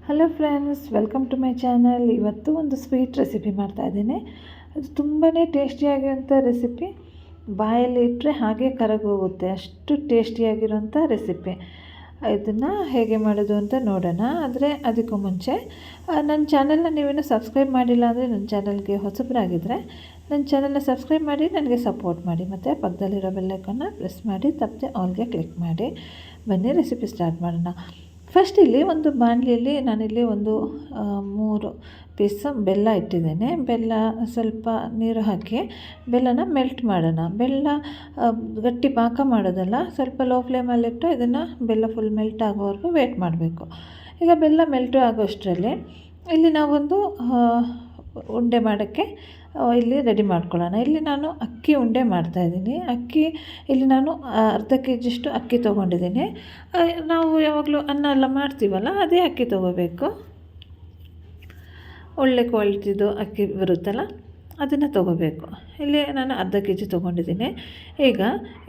Hello friends, welcome to my channel. ಇವತ್ತು ಒಂದು sweet recipe ಮಾಡ್ತಾಯಿದ್ದೀನಿ. ಅದು ತುಂಬಾ ಟೇಸ್ಟಿಯಾಗಿರೋಂಥ ರೆಸಿಪಿ. ಬಾಯಲ್ಲಿ ಇಟ್ಟರೆ ಹಾಗೆ ಕರಗೋಗುತ್ತೆ, ಅಷ್ಟು ಟೇಸ್ಟಿಯಾಗಿರೋಂಥ ರೆಸಿಪಿ. ಇದನ್ನು ಹೇಗೆ ಮಾಡೋದು ಅಂತ ನೋಡೋಣ. ಆದರೆ ಅದಕ್ಕೂ ಮುಂಚೆ ನನ್ನ ಚಾನಲ್ನ ನೀವೇನು ಸಬ್ಸ್ಕ್ರೈಬ್ ಮಾಡಿಲ್ಲ ಅಂದರೆ ನನ್ನ ಚಾನಲ್ಗೆ ಹೊಸಬರಾಗಿದ್ದರೆ ನನ್ನ ಚಾನಲ್ನ ಸಬ್ಸ್ಕ್ರೈಬ್ ಮಾಡಿ ನನಗೆ ಸಪೋರ್ಟ್ ಮಾಡಿ. ಮತ್ತು ಪಕ್ಕದಲ್ಲಿರೋ ಬೆಲ್ಲೈಕನ್ನ ಪ್ರೆಸ್ ಮಾಡಿ ತಪ್ಪದೆ ಆಲ್ಗೆ ಕ್ಲಿಕ್ ಮಾಡಿ. ಬನ್ನಿ ರೆಸಿಪಿ ಸ್ಟಾರ್ಟ್ ಮಾಡೋಣ. ಫಸ್ಟ್ ಇಲ್ಲಿ ಒಂದು ಬಾಣಲಿಯಲ್ಲಿ ನಾನಿಲ್ಲಿ ಒಂದು 3 ಪೀಸ್ ಬೆಲ್ಲ ಇಟ್ಟಿದ್ದೇನೆ. ಬೆಲ್ಲ ಸ್ವಲ್ಪ ನೀರು ಹಾಕಿ ಬೆಲ್ಲನ ಮೆಲ್ಟ್ ಮಾಡೋಣ. ಬೆಲ್ಲ ಗಟ್ಟಿ ಪಾಕ ಮಾಡೋದಲ್ಲ, ಸ್ವಲ್ಪ ಲೋ ಫ್ಲೇಮಲ್ಲಿಟ್ಟು ಇದನ್ನು ಬೆಲ್ಲ ಫುಲ್ ಮೆಲ್ಟ್ ಆಗೋವರೆಗೂ ವೇಟ್ ಮಾಡಬೇಕು. ಈಗ ಬೆಲ್ಲ ಮೆಲ್ಟು ಆಗೋಷ್ಟರಲ್ಲಿ ಇಲ್ಲಿ ನಾವೊಂದು ಉಂಡೆ ಮಾಡೋಕ್ಕೆ ಇಲ್ಲಿ ರೆಡಿ ಮಾಡ್ಕೊಳ್ಳೋಣ. ಇಲ್ಲಿ ನಾನು ಅಕ್ಕಿ ಉಂಡೆ ಮಾಡ್ತಾಯಿದ್ದೀನಿ. ಇಲ್ಲಿ ನಾನು ಅರ್ಧ kg ಅಕ್ಕಿ ತೊಗೊಂಡಿದ್ದೀನಿ. ನಾವು ಯಾವಾಗಲೂ ಅನ್ನ ಎಲ್ಲ ಮಾಡ್ತೀವಲ್ಲ, ಅದೇ ಅಕ್ಕಿ ತೊಗೋಬೇಕು. ಒಳ್ಳೆ ಕ್ವಾಲಿಟಿದು ಅಕ್ಕಿ ಬರುತ್ತಲ್ಲ, ಅದನ್ನು ತೊಗೋಬೇಕು. ಇಲ್ಲಿ ನಾನು ಅರ್ಧ kg ತೊಗೊಂಡಿದ್ದೀನಿ. ಈಗ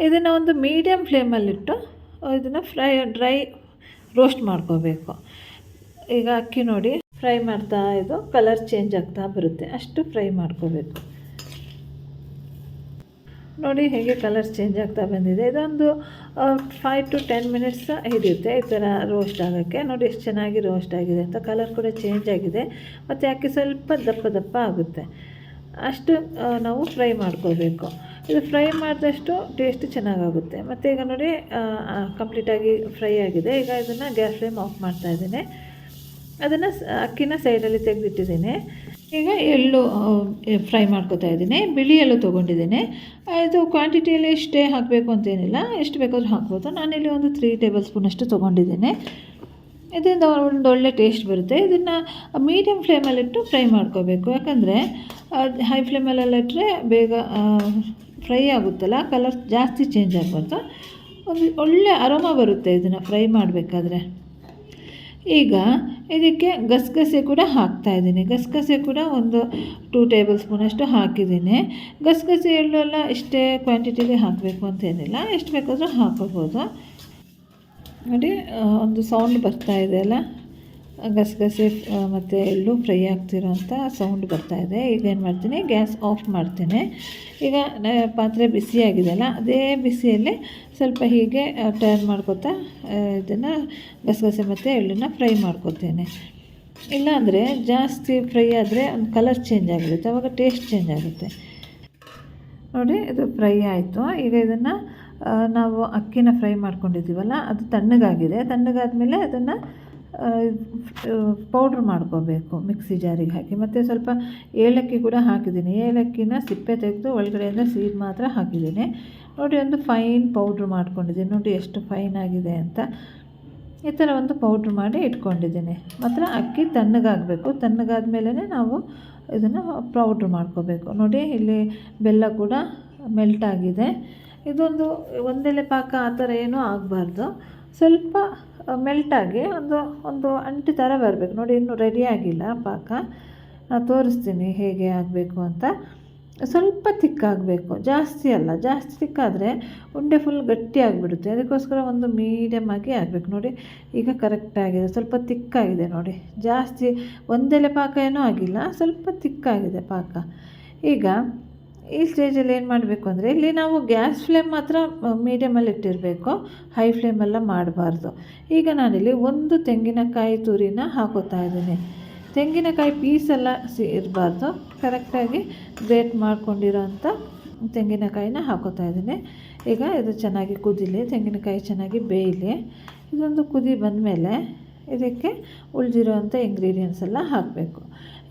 ಇದನ್ನು ಒಂದು ಮೀಡಿಯಮ್ ಫ್ಲೇಮಲ್ಲಿಟ್ಟು ಇದನ್ನು ಡ್ರೈ ರೋಸ್ಟ್ ಮಾಡ್ಕೋಬೇಕು. ಈಗ ಅಕ್ಕಿ ನೋಡಿ ಫ್ರೈ ಮಾಡ್ತಾ ಇದು ಕಲರ್ ಚೇಂಜ್ ಆಗ್ತಾ ಬರುತ್ತೆ, ಅಷ್ಟು ಫ್ರೈ ಮಾಡ್ಕೋಬೇಕು. ನೋಡಿ ಹೇಗೆ ಕಲರ್ ಚೇಂಜ್ ಆಗ್ತಾ ಬಂದಿದೆ. ಇದೊಂದು 5 to 10 ಮಿನಿಟ್ಸ್ ಹಿಡಿಯುತ್ತೆ ಈ ಥರ ರೋಸ್ಟ್ ಆಗೋಕ್ಕೆ. ನೋಡಿ ಎಷ್ಟು ಚೆನ್ನಾಗಿ ರೋಸ್ಟ್ ಆಗಿದೆ ಅಂತ. ಕಲರ್ ಕೂಡ ಚೇಂಜ್ ಆಗಿದೆ ಮತ್ತು ಅಕ್ಕಿ ಸ್ವಲ್ಪ ದಪ್ಪ ದಪ್ಪ ಆಗುತ್ತೆ. ಅಷ್ಟು ನಾವು ಫ್ರೈ ಮಾಡ್ಕೋಬೇಕು. ಇದು ಫ್ರೈ ಮಾಡಿದಷ್ಟು ಟೇಸ್ಟ್ ಚೆನ್ನಾಗಾಗುತ್ತೆ. ಮತ್ತು ಈಗ ನೋಡಿ ಕಂಪ್ಲೀಟಾಗಿ ಫ್ರೈ ಆಗಿದೆ. ಈಗ ಇದನ್ನು ಗ್ಯಾಸ್ ಫ್ಲೇಮ್ ಆಫ್ ಮಾಡ್ತಾಯಿದ್ದೀನಿ. ಅದನ್ನು ಅಕ್ಕಿನ ಸೈಡಲ್ಲಿ ತೆಗೆದಿಟ್ಟಿದ್ದೀನಿ. ಈಗ ಎಳ್ಳು ಫ್ರೈ ಮಾಡ್ಕೊತಾ ಇದ್ದೀನಿ. ಬಿಳಿ ಎಳ್ಳು ತೊಗೊಂಡಿದ್ದೀನಿ. ಇದು ಕ್ವಾಂಟಿಟಿಯಲ್ಲಿ ಇಷ್ಟೇ ಹಾಕಬೇಕು ಅಂತೇನಿಲ್ಲ, ಎಷ್ಟು ಬೇಕಾದರೂ ಹಾಕ್ಬೋದು. ನಾನಿಲ್ಲಿ ಒಂದು 3 ಟೇಬಲ್ ಸ್ಪೂನಷ್ಟು ತೊಗೊಂಡಿದ್ದೀನಿ. ಇದರಿಂದ ಒಂದು ಒಳ್ಳೆ ಟೇಸ್ಟ್ ಬರುತ್ತೆ. ಇದನ್ನು ಮೀಡಿಯಮ್ ಫ್ಲೇಮಲ್ಲಿಟ್ಟು ಫ್ರೈ ಮಾಡ್ಕೋಬೇಕು. ಯಾಕಂದರೆ ಹೈ ಫ್ಲೇಮಲ್ಲೆಲ್ಲ ಇಟ್ಟರೆ ಬೇಗ ಫ್ರೈ ಆಗುತ್ತಲ್ಲ, ಕಲರ್ ಜಾಸ್ತಿ ಚೇಂಜ್ ಆಗಬಾರ್ದು. ಒಂದು ಒಳ್ಳೆ ಅರೋಮಾ ಬರುತ್ತೆ ಇದನ್ನು ಫ್ರೈ ಮಾಡಬೇಕಾದ್ರೆ. ಈಗ ಇದಕ್ಕೆ ಗಸಗಸೆ ಕೂಡ ಹಾಕ್ತಾಯಿದ್ದೀನಿ. ಗಸಗಸೆ ಕೂಡ ಒಂದು 2 ಟೇಬಲ್ ಸ್ಪೂನಷ್ಟು ಹಾಕಿದ್ದೀನಿ. ಗಸಗಸೆ ಎಳ್ಳು ಎಲ್ಲ ಇಷ್ಟೇ ಕ್ವಾಂಟಿಟಿಗೆ ಹಾಕಬೇಕು ಅಂತೇನಿಲ್ಲ, ಎಷ್ಟು ಬೇಕಾದರೂ ಹಾಕೋಬೋದು. ನೋಡಿ ಒಂದು ಸೌಂಡ್ ಬರ್ತಾಯಿದೆ ಅಲ್ಲ, ಗಸಗಸೆ ಮತ್ತು ಎಳ್ಳು ಫ್ರೈ ಆಗ್ತಿರೋಂಥ ಸೌಂಡ್ ಬರ್ತಾಯಿದೆ. ಈಗ ಏನು ಮಾಡ್ತೀನಿ, ಗ್ಯಾಸ್ ಆಫ್ ಮಾಡ್ತೀನಿ. ಈಗ ಪಾತ್ರೆ ಬಿಸಿಯಾಗಿದೆಯಲ್ಲ, ಅದೇ ಬಿಸಿಯಲ್ಲಿ ಸ್ವಲ್ಪ ಹೀಗೆ ಟರ್ನ್ ಮಾಡ್ಕೊತಾ ಇದನ್ನು ಗಸಗಸೆ ಮತ್ತು ಎಳ್ಳನ್ನು ಫ್ರೈ ಮಾಡ್ಕೊತೀನಿ. ಇಲ್ಲಾಂದರೆ ಜಾಸ್ತಿ ಫ್ರೈ ಆದರೆ ಒಂದು ಕಲರ್ ಚೇಂಜ್ ಆಗಿರುತ್ತೆ, ಆವಾಗ ಟೇಸ್ಟ್ ಚೇಂಜ್ ಆಗುತ್ತೆ. ನೋಡಿ ಇದು ಫ್ರೈ ಆಯಿತು. ಈಗ ಇದನ್ನು ನಾವು ಅಕ್ಕಿನ ಫ್ರೈ ಮಾಡ್ಕೊಂಡಿದ್ದೀವಲ್ಲ, ಅದು ತಣ್ಣಗಾಗಿದೆ. ತಣ್ಣಗಾದ್ಮೇಲೆ ಅದನ್ನು ಪೌಡ್ರ್ ಮಾಡ್ಕೋಬೇಕು ಮಿಕ್ಸಿ ಜಾರಿಗೆ ಹಾಕಿ. ಮತ್ತು ಸ್ವಲ್ಪ ಏಲಕ್ಕಿ ಕೂಡ ಹಾಕಿದ್ದೀನಿ. ಏಲಕ್ಕಿನ ಸಿಪ್ಪೆ ತೆಗೆದು ಒಳಗಡೆಯಿಂದ ಸೀಡ್ ಮಾತ್ರ ಹಾಕಿದ್ದೀನಿ. ನೋಡಿ ಒಂದು ಫೈನ್ ಪೌಡ್ರ್ ಮಾಡ್ಕೊಂಡಿದ್ದೀನಿ. ನೋಡಿ ಎಷ್ಟು ಫೈನ್ ಆಗಿದೆ ಅಂತ. ಈ ಥರ ಒಂದು ಪೌಡ್ರ್ ಮಾಡಿ ಇಟ್ಕೊಂಡಿದ್ದೀನಿ. ಮಾತ್ರ ಅಕ್ಕಿ ತಣ್ಣಗಾಗಬೇಕು. ತಣ್ಣಗಾದ ಮೇಲೇ ನಾವು ಇದನ್ನು ಪೌಡ್ರ್ ಮಾಡ್ಕೋಬೇಕು. ನೋಡಿ ಇಲ್ಲಿ ಬೆಲ್ಲ ಕೂಡ ಮೆಲ್ಟ್ ಆಗಿದೆ. ಇದೊಂದು ಒಂದೆಲೆ ಪಾಕ ಆ ಥರ ಏನೂ ಆಗಬಾರ್ದು. ಸ್ವಲ್ಪ ಮೆಲ್ಟಾಗಿ ಒಂದು ಅಂಟು ಥರ ಬರಬೇಕು. ನೋಡಿ ಇನ್ನೂ ರೆಡಿ ಆಗಿಲ್ಲ ಪಾಕ. ನಾನು ತೋರಿಸ್ತೀನಿ ಹೇಗೆ ಆಗಬೇಕು ಅಂತ. ಸ್ವಲ್ಪ ತಿಕ್ಕಾಗಬೇಕು, ಜಾಸ್ತಿ ಅಲ್ಲ. ಜಾಸ್ತಿ ತಿಕ್ಕಾದರೆ ಉಂಡೆ ಫುಲ್ ಗಟ್ಟಿ ಆಗಿಬಿಡುತ್ತೆ. ಅದಕ್ಕೋಸ್ಕರ ಒಂದು ಮೀಡಿಯಮ್ ಆಗಿ ಆಗಬೇಕು. ನೋಡಿ ಈಗ ಕರೆಕ್ಟಾಗಿದೆ, ಸ್ವಲ್ಪ ತಿಕ್ಕಾಗಿದೆ. ನೋಡಿ ಜಾಸ್ತಿ ಒಂದೆಲೆ ಪಾಕ ಏನೂ ಆಗಿಲ್ಲ, ಸ್ವಲ್ಪ ತಿಕ್ಕಾಗಿದೆ ಪಾಕ. ಈಗ ಈ ಸ್ಟೇಜಲ್ಲಿ ಏನು ಮಾಡಬೇಕು ಅಂದರೆ, ಇಲ್ಲಿ ನಾವು ಗ್ಯಾಸ್ ಫ್ಲೇಮ್ ಮಾತ್ರ ಮೀಡಿಯಮಲ್ಲಿ ಇಟ್ಟಿರಬೇಕು, ಹೈ ಫ್ಲೇಮೆಲ್ಲ ಮಾಡಬಾರ್ದು. ಈಗ ನಾನಿಲ್ಲಿ ಒಂದು ತೆಂಗಿನಕಾಯಿ ತುರಿನ ಹಾಕೋತಾ ಇದ್ದೀನಿ. ತೆಂಗಿನಕಾಯಿ ಪೀಸೆಲ್ಲ ಇರಬಾರ್ದು, ಕರೆಕ್ಟಾಗಿ ಗ್ರೇಟ್ ಮಾಡ್ಕೊಂಡಿರೋಂಥ ತೆಂಗಿನಕಾಯಿನ ಹಾಕೋತಾ ಇದ್ದೀನಿ. ಈಗ ಇದು ಚೆನ್ನಾಗಿ ಕುದೀಲಿ, ತೆಂಗಿನಕಾಯಿ ಚೆನ್ನಾಗಿ ಬೇಯಲಿ. ಇದೊಂದು ಕುದಿ ಬಂದಮೇಲೆ ಇದಕ್ಕೆ ಉಳಿದಿರೋವಂಥ ಇಂಗ್ರೀಡಿಯೆಂಟ್ಸ್ ಎಲ್ಲ ಹಾಕಬೇಕು.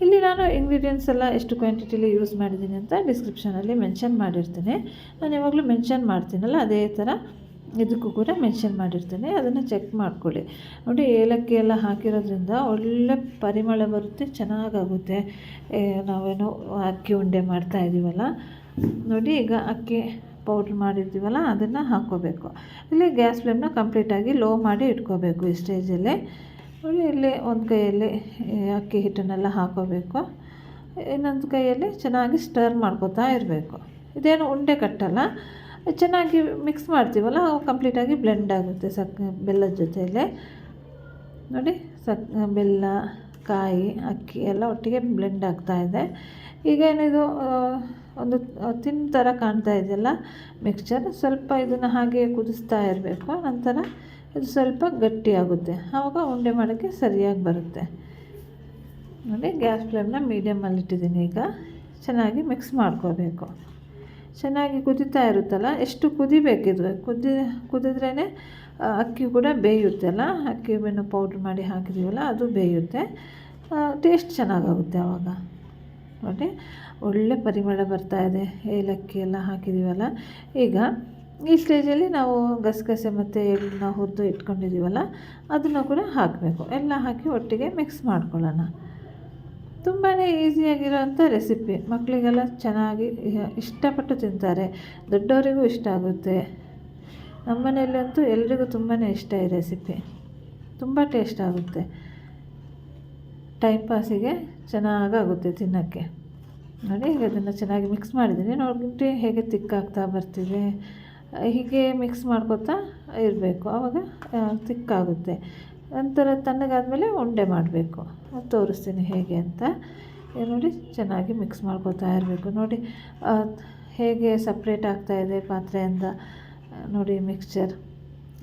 ಇಲ್ಲಿ ನಾನು ಇಂಗ್ರೀಡಿಯೆಂಟ್ಸ್ ಎಲ್ಲ ಎಷ್ಟು ಕ್ವಾಂಟಿಟಿಲಿ ಯೂಸ್ ಮಾಡಿದ್ದೀನಿ ಅಂತ ಡಿಸ್ಕ್ರಿಪ್ಷನಲ್ಲಿ ಮೆನ್ಷನ್ ಮಾಡಿರ್ತೀನಿ. ನಾನು ಯಾವಾಗಲೂ ಮೆನ್ಷನ್ ಮಾಡ್ತೀನಲ್ಲ, ಅದೇ ಥರ ಇದಕ್ಕೂ ಕೂಡ ಮೆನ್ಷನ್ ಮಾಡಿರ್ತೀನಿ. ಅದನ್ನು ಚೆಕ್ ಮಾಡ್ಕೊಳ್ಳಿ. ನೋಡಿ ಏಲಕ್ಕಿ ಎಲ್ಲ ಹಾಕಿರೋದ್ರಿಂದ ಒಳ್ಳೆ ಪರಿಮಳ ಬರುತ್ತೆ, ಚೆನ್ನಾಗಾಗುತ್ತೆ. ನಾವೇನೋ ಅಕ್ಕಿ ಉಂಡೆ ಮಾಡ್ತಾಯಿದ್ದೀವಲ್ಲ, ನೋಡಿ ಈಗ ಅಕ್ಕಿ ಪೌಡ್ರ್ ಮಾಡಿರ್ತೀವಲ್ಲ ಅದನ್ನು ಹಾಕ್ಕೋಬೇಕು. ಇಲ್ಲಿ ಗ್ಯಾಸ್ ಫ್ಲೇಮ್ನ ಕಂಪ್ಲೀಟಾಗಿ ಲೋ ಮಾಡಿ ಇಟ್ಕೋಬೇಕು ಈ ಸ್ಟೇಜಲ್ಲಿ. ನೋಡಿ ಇಲ್ಲಿ ಒಂದು ಕೈಯಲ್ಲಿ ಅಕ್ಕಿ ಹಿಟ್ಟನ್ನೆಲ್ಲ ಹಾಕೋಬೇಕು, ಇನ್ನೊಂದು ಕೈಯಲ್ಲಿ ಚೆನ್ನಾಗಿ ಸ್ಟರ್ ಮಾಡ್ಕೋತಾ ಇರಬೇಕು. ಇದೇನು ಉಂಡೆ ಕಟ್ಟಲ್ಲ, ಚೆನ್ನಾಗಿ ಮಿಕ್ಸ್ ಮಾಡ್ತೀವಲ್ಲ, ಕಂಪ್ಲೀಟಾಗಿ ಬ್ಲೆಂಡ್ ಆಗುತ್ತೆ ಬೆಲ್ಲದ ಜೊತೆಯಲ್ಲೇ. ನೋಡಿ ಬೆಲ್ಲ, ಕಾಯಿ, ಅಕ್ಕಿ ಎಲ್ಲ ಒಟ್ಟಿಗೆ ಬ್ಲೆಂಡ್ ಆಗ್ತಾಯಿದೆ. ಈಗ ಏನಿದು ಒಂದು ತಿನ್ ಥರ ಕಾಣ್ತಾ ಇದೆಯಲ್ಲ ಮಿಕ್ಸ್ಚರ್, ಸ್ವಲ್ಪ ಇದನ್ನು ಹಾಗೆ ಕುದಿಸ್ತಾ ಇರಬೇಕು. ನಂತರ ಇದು ಸ್ವಲ್ಪ ಗಟ್ಟಿಯಾಗುತ್ತೆ, ಆವಾಗ ಉಂಡೆ ಮಾಡೋಕ್ಕೆ ಸರಿಯಾಗಿ ಬರುತ್ತೆ. ನೋಡಿ, ಗ್ಯಾಸ್ ಫ್ಲೇಮ್ನ ಮೀಡಿಯಮಲ್ಲಿಟ್ಟಿದ್ದೀನಿ. ಈಗ ಚೆನ್ನಾಗಿ ಮಿಕ್ಸ್ ಮಾಡ್ಕೋಬೇಕು. ಚೆನ್ನಾಗಿ ಕುದೀತಾ ಇರುತ್ತಲ್ಲ, ಎಷ್ಟು ಕುದಿಬೇಕಿದು, ಕುದಿದ್ರೇ ಅಕ್ಕಿ ಕೂಡ ಬೇಯುತ್ತಲ್ಲ, ಅಕ್ಕಿ ಬೆನ್ನು ಪೌಡ್ರ್ ಮಾಡಿ ಹಾಕಿದ್ದೀವಲ್ಲ ಅದು ಬೇಯುತ್ತೆ, ಟೇಸ್ಟ್ ಚೆನ್ನಾಗಾಗುತ್ತೆ ಆವಾಗ. ನೋಡಿ, ಒಳ್ಳೆ ಪರಿಮಳ ಬರ್ತಾಯಿದೆ, ಏಲಕ್ಕಿ ಎಲ್ಲ ಹಾಕಿದ್ದೀವಲ್ಲ. ಈಗ ಈ ಸ್ಟೇಜಲ್ಲಿ ನಾವು ಗಸಗಸೆ ಮತ್ತು ಎಳ್ಳನ್ನ ಹುರಿದು ಇಟ್ಕೊಂಡಿದ್ದೀವಲ್ಲ ಅದನ್ನು ಕೂಡ ಹಾಕಬೇಕು. ಎಲ್ಲ ಹಾಕಿ ಒಟ್ಟಿಗೆ ಮಿಕ್ಸ್ ಮಾಡ್ಕೊಳ್ಳೋಣ. ತುಂಬಾ ಈಸಿಯಾಗಿರೋವಂಥ ರೆಸಿಪಿ, ಮಕ್ಕಳಿಗೆಲ್ಲ ಚೆನ್ನಾಗಿ ಇಷ್ಟಪಟ್ಟು ತಿಂತಾರೆ, ದೊಡ್ಡವರಿಗೂ ಇಷ್ಟ ಆಗುತ್ತೆ. ನಮ್ಮ ಮನೆಯಲ್ಲಂತೂ ಎಲ್ರಿಗೂ ತುಂಬಾ ಇಷ್ಟ ಈ ರೆಸಿಪಿ, ತುಂಬ ಟೇಸ್ಟ್ ಆಗುತ್ತೆ, ಟೈಮ್ ಪಾಸಿಗೆ ಚೆನ್ನಾಗಾಗುತ್ತೆ ತಿನ್ನೋಕ್ಕೆ. ನೋಡಿ, ಈಗ ಅದನ್ನು ಚೆನ್ನಾಗಿ ಮಿಕ್ಸ್ ಮಾಡಿದ್ದೀನಿ. ನೋಡಿ ಹೇಗೆ ತಿಕ್ಕಾಗ್ತಾ ಬರ್ತಿದೆ, ಹೀಗೆ ಮಿಕ್ಸ್ ಮಾಡ್ಕೊತಾ ಇರಬೇಕು, ಆವಾಗ ತಿಕ್ಕಾಗುತ್ತೆ. ನಂತರ ತಣ್ಣಗಾದ್ಮೇಲೆ ಉಂಡೆ ಮಾಡಬೇಕು. ತೋರಿಸ್ತೀನಿ ಹೇಗೆ ಅಂತ. ನೋಡಿ, ಚೆನ್ನಾಗಿ ಮಿಕ್ಸ್ ಮಾಡ್ಕೊತಾ ಇರಬೇಕು. ನೋಡಿ ಹೇಗೆ ಸಪ್ರೇಟ್ ಆಗ್ತಾಯಿದೆ ಪಾತ್ರೆಯಿಂದ. ನೋಡಿ, ಮಿಕ್ಸ್ಚರ್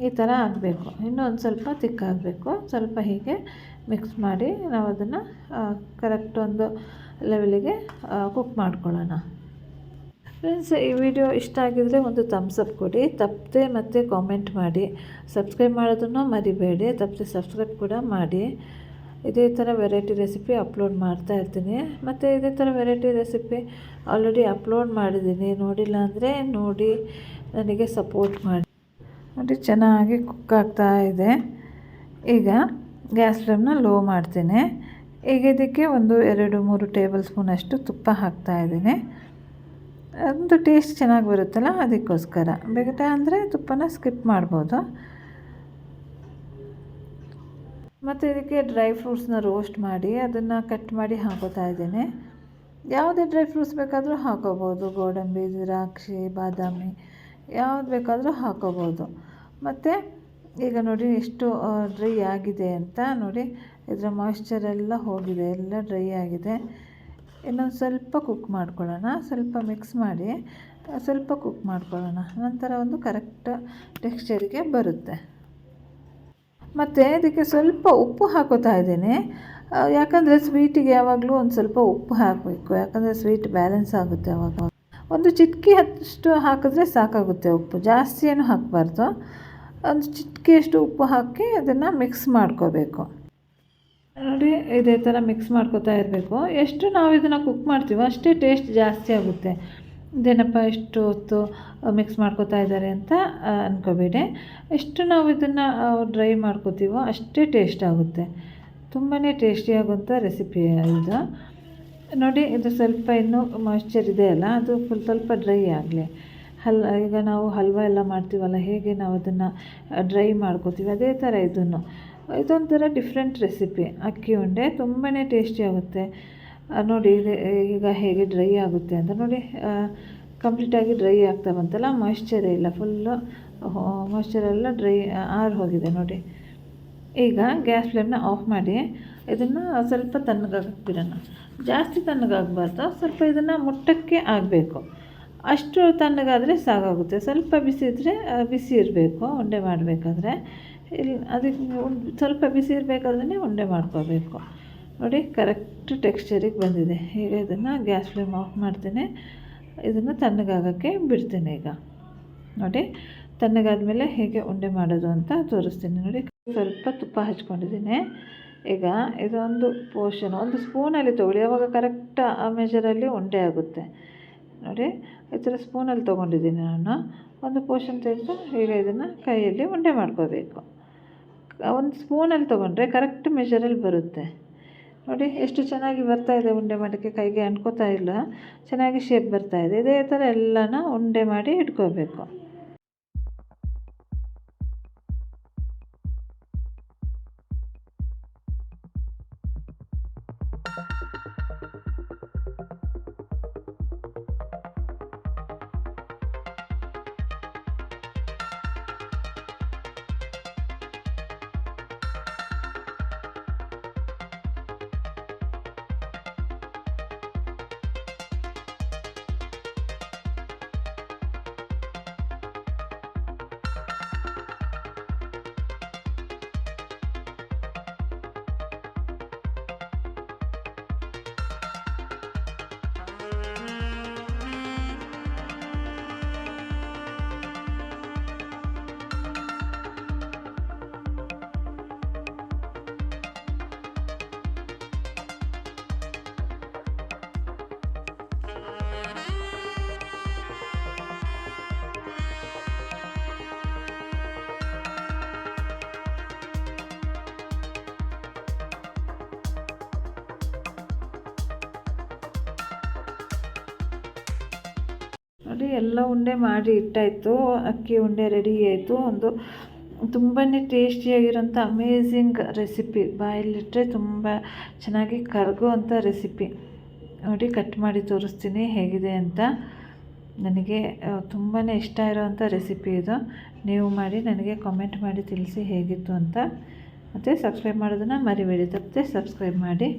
ಈ ಥರ ಆಗಬೇಕು. ಇನ್ನೂ ಒಂದು ಸ್ವಲ್ಪ ತಿಕ್ಕಾಗಬೇಕು. ಸ್ವಲ್ಪ ಹೀಗೆ ಮಿಕ್ಸ್ ಮಾಡಿ ನಾವು ಅದನ್ನು ಕರೆಕ್ಟ್ ಒಂದು ಲೆವೆಲಿಗೆ ಕುಕ್ ಮಾಡ್ಕೊಳ್ಳೋಣ. ಫ್ರೆಂಡ್ಸ್, ಈ ವಿಡಿಯೋ ಇಷ್ಟ ಆಗಿದರೆ ಒಂದು ಥಮ್ಸ್ ಅಪ್ ಕೊಡಿ, ತಪ್ಪದೆ ಮತ್ತು ಕಾಮೆಂಟ್ ಮಾಡಿ, ಸಬ್ಸ್ಕ್ರೈಬ್ ಮಾಡೋದನ್ನು ಮರಿಬೇಡಿ, ತಪ್ಪದೆ ಸಬ್ಸ್ಕ್ರೈಬ್ ಕೂಡ ಮಾಡಿ. ಇದೇ ಥರ ವೆರೈಟಿ ರೆಸಿಪಿ ಅಪ್ಲೋಡ್ ಮಾಡ್ತಾ ಇರ್ತೀನಿ. ಮತ್ತು ಇದೇ ಥರ ವೆರೈಟಿ ರೆಸಿಪಿ ಆಲ್ರೆಡಿ ಅಪ್ಲೋಡ್ ಮಾಡಿದ್ದೀನಿ, ನೋಡಿಲ್ಲ ಅಂದರೆ ನೋಡಿ, ನನಗೆ ಸಪೋರ್ಟ್ ಮಾಡಿ. ನೋಡಿ, ಚೆನ್ನಾಗಿ ಕುಕ್ ಆಗ್ತಾ ಇದೆ. ಈಗ ಗ್ಯಾಸ್ ಫ್ಲೇಮ್ನ ಲೋ ಮಾಡ್ತೀನಿ. ಈಗ ಇದಕ್ಕೆ ಒಂದು 2-3 ಟೇಬಲ್ ಸ್ಪೂನಷ್ಟು ತುಪ್ಪ ಹಾಕ್ತಾಯಿದ್ದೀನಿ. ಒಂದು ಟೇಸ್ಟ್ ಚೆನ್ನಾಗಿ ಬರುತ್ತಲ್ಲ, ಅದಕ್ಕೋಸ್ಕರ. ಬೇಡ ಅಂದರೆ ತುಪ್ಪನ ಸ್ಕಿಪ್ ಮಾಡ್ಬೋದು. ಮತ್ತು ಇದಕ್ಕೆ ಡ್ರೈ ಫ್ರೂಟ್ಸ್ನ ರೋಸ್ಟ್ ಮಾಡಿ ಅದನ್ನು ಕಟ್ ಮಾಡಿ ಹಾಕೋತಾ ಇದ್ದೀನಿ. ಯಾವುದೇ ಡ್ರೈ ಫ್ರೂಟ್ಸ್ ಬೇಕಾದರೂ ಹಾಕೋಬೋದು, ಗೋಡಂಬಿ, ದ್ರಾಕ್ಷಿ, ಬಾದಾಮಿ, ಯಾವ್ದು ಬೇಕಾದರೂ ಹಾಕೋಬೋದು. ಮತ್ತು ಈಗ ನೋಡಿ ಎಷ್ಟು ಡ್ರೈ ಆಗಿದೆ ಅಂತ. ನೋಡಿ, ಇದರ ಮಾಯ್ಶ್ಚರೆಲ್ಲ ಹೋಗಿದೆ, ಎಲ್ಲ ಡ್ರೈ ಆಗಿದೆ. ಇನ್ನೊಂದು ಸ್ವಲ್ಪ ಕುಕ್ ಮಾಡ್ಕೊಳ್ಳೋಣ, ಸ್ವಲ್ಪ ಮಿಕ್ಸ್ ಮಾಡಿ ಸ್ವಲ್ಪ ಕುಕ್ ಮಾಡ್ಕೊಳ್ಳೋಣ. ನಂತರ ಒಂದು ಕರೆಕ್ಟ್ ಟೆಕ್ಸ್ಚರಿಗೆ ಬರುತ್ತೆ. ಮತ್ತು ಇದಕ್ಕೆ ಸ್ವಲ್ಪ ಉಪ್ಪು ಹಾಕೋತಾ ಇದ್ದೀನಿ, ಯಾಕಂದರೆ ಸ್ವೀಟಿಗೆ ಯಾವಾಗಲೂ ಒಂದು ಸ್ವಲ್ಪ ಉಪ್ಪು ಹಾಕಬೇಕು, ಯಾಕಂದರೆ ಸ್ವೀಟ್ ಬ್ಯಾಲೆನ್ಸ್ ಆಗುತ್ತೆ ಆವಾಗ. ಒಂದು ಚಿಟಕಿ ಅಷ್ಟು ಹಾಕಿದ್ರೆ ಸಾಕಾಗುತ್ತೆ ಉಪ್ಪು, ಜಾಸ್ತಿ ಏನು ಹಾಕಬಾರ್ದು. ಒಂದು ಚಿಟಕಿಯಷ್ಟು ಉಪ್ಪು ಹಾಕಿ ಅದನ್ನು ಮಿಕ್ಸ್ ಮಾಡ್ಕೋಬೇಕು. ನೋಡಿ, ಇದೇ ಥರ ಮಿಕ್ಸ್ ಮಾಡ್ಕೋತಾ ಇರಬೇಕು. ಎಷ್ಟು ನಾವು ಇದನ್ನು ಕುಕ್ ಮಾಡ್ತೀವೋ ಅಷ್ಟೇ ಟೇಸ್ಟ್ ಜಾಸ್ತಿ ಆಗುತ್ತೆ. ಇದೇನಪ್ಪ ಇಷ್ಟು ಹೊತ್ತು ಮಿಕ್ಸ್ ಮಾಡ್ಕೋತಾ ಇದ್ದಾರೆ ಅಂತ ಅಂದ್ಕೋಬೇಡಿ. ಎಷ್ಟು ನಾವು ಇದನ್ನು ಡ್ರೈ ಮಾಡ್ಕೋತೀವೋ ಅಷ್ಟೇ ಟೇಸ್ಟ್ ಆಗುತ್ತೆ. ತುಂಬಾ ಟೇಸ್ಟಿಯಾಗುವಂಥ ರೆಸಿಪಿ ಇದು. ನೋಡಿ, ಇದು ಸ್ವಲ್ಪ ಇನ್ನೂ ಮಾಯ್ಶ್ಚರ್ ಇದೆ ಅಲ್ಲ, ಅದು ಸ್ವಲ್ಪ ಡ್ರೈ ಆಗಲಿ. ಈಗ ನಾವು ಹಲ್ವ ಎಲ್ಲ ಮಾಡ್ತೀವಲ್ಲ, ಹೇಗೆ ನಾವು ಅದನ್ನು ಡ್ರೈ ಮಾಡ್ಕೋತೀವಿ ಅದೇ ಥರ ಇದೊಂಥರ ಡಿಫ್ರೆಂಟ್ ರೆಸಿಪಿ. ಅಕ್ಕಿ ಉಂಡೆ ತುಂಬಾ ಟೇಸ್ಟಿ ಆಗುತ್ತೆ. ನೋಡಿ, ಈಗ ಹೇಗೆ ಡ್ರೈ ಆಗುತ್ತೆ ಅಂತ. ನೋಡಿ, ಕಂಪ್ಲೀಟಾಗಿ ಡ್ರೈ ಆಗ್ತಾ ಬಂತಲ್ಲ, ಮಾಯ್ಶ್ಚರೇ ಇಲ್ಲ, ಫುಲ್ಲು ಮಾಯ್ಶ್ಚರೆಲ್ಲ ಡ್ರೈ ಆರಿ ಹೋಗಿದೆ. ನೋಡಿ, ಈಗ ಗ್ಯಾಸ್ ಫ್ಲೇಮ್ನ ಆಫ್ ಮಾಡಿ ಇದನ್ನು ಸ್ವಲ್ಪ ತಣ್ಣಗಾಗಕ್ಕೆ ಬಿಡೋಣ. ಜಾಸ್ತಿ ತಣ್ಣಗಾಗಬಾರ್ದು, ಸ್ವಲ್ಪ ಇದನ್ನು ಮುಟ್ಟಕ್ಕೆ ಆಗಬೇಕು, ಅಷ್ಟು ತಣ್ಣಗಾದರೆ ಸಾಕಾಗುತ್ತೆ. ಸ್ವಲ್ಪ ಬಿಸಿ ಇದ್ದರೆ ಬಿಸಿ ಇರಬೇಕು ಉಂಡೆ ಮಾಡಬೇಕಾದ್ರೆ. ಅದಕ್ಕೆ ಸ್ವಲ್ಪ ಬಿಸಿ ಇರಬೇಕಾದ್ರೆ ಉಂಡೆ ಮಾಡ್ಕೋಬೇಕು. ನೋಡಿ, ಕರೆಕ್ಟ್ ಟೆಕ್ಸ್ಚರಿಗೆ ಬಂದಿದೆ. ಈಗ ಇದನ್ನು ಗ್ಯಾಸ್ ಫ್ಲೇಮ್ ಆಫ್ ಮಾಡ್ತೀನಿ, ಇದನ್ನು ತಣ್ಣಗಾಗೋಕ್ಕೆ ಬಿಡ್ತೀನಿ. ಈಗ ನೋಡಿ, ತಣ್ಣಗಾದ್ಮೇಲೆ ಹೇಗೆ ಉಂಡೆ ಮಾಡೋದು ಅಂತ ತೋರಿಸ್ತೀನಿ. ನೋಡಿ, ಸ್ವಲ್ಪ ತುಪ್ಪ ಹಚ್ಕೊಂಡಿದ್ದೀನಿ. ಈಗ ಇದೊಂದು ಪೋರ್ಷನ್ ಒಂದು ಸ್ಪೂನಲ್ಲಿ ತೊಗೊಳ್ಳಿ, ಆವಾಗ ಕರೆಕ್ಟ್ ಆ ಮೆಜರಲ್ಲಿ ಉಂಡೆ ಆಗುತ್ತೆ. ನೋಡಿ, ಈ ಥರ ಸ್ಪೂನಲ್ಲಿ ತೊಗೊಂಡಿದ್ದೀನಿ ನಾನು. ಒಂದು ಪೋರ್ಷನ್ ತೆಗೆದು ಈಗ ಇದನ್ನು ಕೈಯಲ್ಲಿ ಉಂಡೆ ಮಾಡ್ಕೋಬೇಕು. ಒಂದು ಸ್ಪೂನಲ್ಲಿ ತೊಗೊಂಡ್ರೆ ಕರೆಕ್ಟ್ ಮೆಜರಲ್ಲಿ ಬರುತ್ತೆ. ನೋಡಿ, ಎಷ್ಟು ಚೆನ್ನಾಗಿ ಬರ್ತಾಯಿದೆ ಉಂಡೆ ಮಾಡೋಕ್ಕೆ, ಕೈಗೆ ಅಂಟ್ಕೋತಾ ಇಲ್ಲ, ಚೆನ್ನಾಗಿ ಶೇಪ್ ಬರ್ತಾಯಿದೆ. ಇದೇ ಥರ ಎಲ್ಲನ ಉಂಡೆ ಮಾಡಿ ಇಟ್ಕೋಬೇಕು. ನೋಡಿ ಎಲ್ಲ ಉಂಡೆ ಮಾಡಿ ಇಟ್ಟಾಯಿತು. ಅಕ್ಕಿ ಉಂಡೆ ರೆಡಿ ಆಯಿತು. ಒಂದು ತುಂಬಾ ಟೇಸ್ಟಿಯಾಗಿರೋಂಥ ಅಮೇಝಿಂಗ್ ರೆಸಿಪಿ, ಬಾಯಲ್ಲಿಟ್ಟರೆ ತುಂಬ ಚೆನ್ನಾಗಿ ಕರಗುವಂಥ ರೆಸಿಪಿ. ನೋಡಿ ಕಟ್ ಮಾಡಿ ತೋರಿಸ್ತೀನಿ ಹೇಗಿದೆ ಅಂತ. ನನಗೆ ತುಂಬಾ ಇಷ್ಟ ಇರೋವಂಥ ರೆಸಿಪಿ ಇದು. ನೀವು ಮಾಡಿ ನನಗೆ ಕಾಮೆಂಟ್ ಮಾಡಿ ತಿಳಿಸಿ ಹೇಗಿತ್ತು ಅಂತ. ಮತ್ತು ಸಬ್ಸ್ಕ್ರೈಬ್ ಮಾಡೋದನ್ನು ಮರಿಬೇಡಿ, ತಪ್ಪದೆ ಸಬ್ಸ್ಕ್ರೈಬ್ ಮಾಡಿ.